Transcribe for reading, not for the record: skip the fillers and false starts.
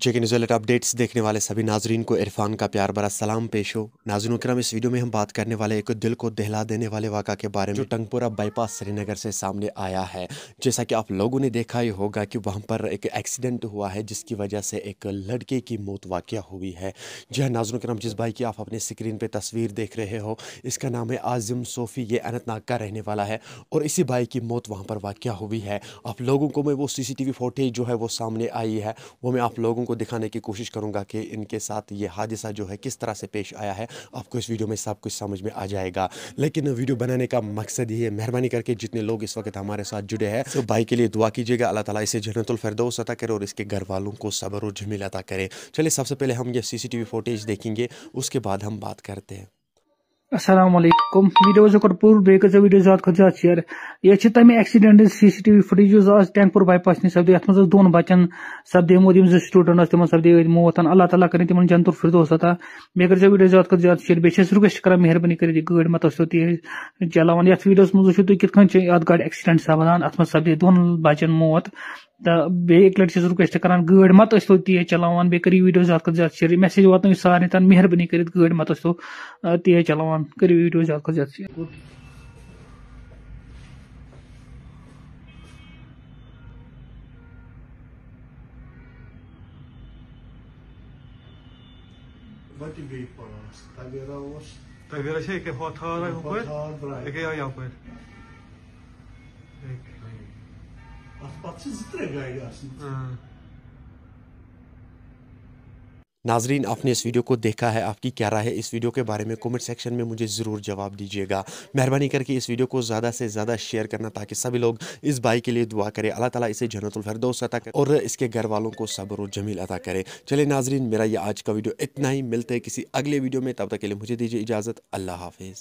जेके news updates देखने वाले सभी नाजरीन को इरफान का प्यार भरा सलाम पेश हो। नाज़रीन करम, इस वीडियो में हम बात करने वाले एक दिल को दहला देने वाले वाक़ा के बारे में जो टंगपुरा बाईपास श्रीनगर से सामने आया है। जैसा कि आप लोगों ने देखा ही होगा कि वहाँ पर एक एक्सीडेंट हुआ है जिसकी वजह से एक लड़के की मौत वाक़या हुई है। जी हाँ नाज़रीन करम, जिस भाई की आप अपने स्क्रीन पर तस्वीर देख रहे हो इसका नाम है आज़िम सोफ़ी। ये अनंतनाग का रहने वाला है और इसी भाई की मौत वहाँ पर वाक़या हुई है। आप लोगों को मैं वो CCTV फुटेज जो है वो सामने आई है वो मैं आप लोगों को दिखाने की कोशिश करूंगा कि इनके साथ ये हादसा जो है किस तरह से पेश आया है। आपको इस वीडियो में सब कुछ समझ में आ जाएगा। लेकिन वीडियो बनाने का मकसद ये है, मेहरबानी करके जितने लोग इस वक्त हमारे साथ जुड़े हैं तो भाई के लिए दुआ कीजिएगा, अल्लाह ताला इसे जन्नतुल फिरदौस अता करे और इसके घर वालों को सब्र और जमील अता करे। चलिए सबसे पहले हम ये CCTV फुटेज देखेंगे, उसके बाद हम बात करते हैं। अस्सलाम वालेकुम। वीडियो कर पूर बेक वीडियो ज्यादा खुद ज्यादा शेयर ये तमें एक्सीडेंट CCTV फुटेज आज टैंकपुर बाईपास नश सपदे अत मज दोन बचन सपदे मोद स्टूडेंट तिम सपदे मौत। अल्लाह ताला कर तिम जन्नतुल फिरदौस अता। मे कर वीडियो ज्यादा खुद ज्यादा शेयर बे रिक्वेस्ट कर मेहरबानी कर गाड़ी मत तेज चलान। ये वीडियो मज तुम कित अत गाड़ी एक्सीडेंट सपदान अत मज सपदे दोन बचन मौत। तो एक लटि रिक्वेस्ट कर गाड़ी मत तेज चलान। बे कर वीडियो ज्यादा खुद ज्यादा शेयर मैसेज वात सारे तन मेहरबानी कर गाड़ी मत तेज चलान। कर वीडियो ज्यादा खुद ज्यादा share. Wat die weet pas. Tavera was. Tavera sei que hot hora com coisa. É que eu coisa. As patas entregar assim. नाजरीन आपने इस वीडियो को देखा है, आपकी क्या राय है इस वीडियो के बारे में कमेंट सेक्शन में मुझे ज़रूर जवाब दीजिएगा। मेहरबानी करके इस वीडियो को ज़्यादा से ज़्यादा शेयर करना ताकि सभी लोग इस भाई के लिए दुआ करें, अल्लाह ताला इसे जन्नतुल फिरदौस अता करे और इसके घर वालों को सब्र और जमील अता करे। चलिए नाजरीन, मेरा ये आज का वीडियो इतना ही। मिलते हैं किसी अगले वीडियो में, तब तक के लिए मुझे दीजिए इजाज़त। अल्लाह हाफिज़।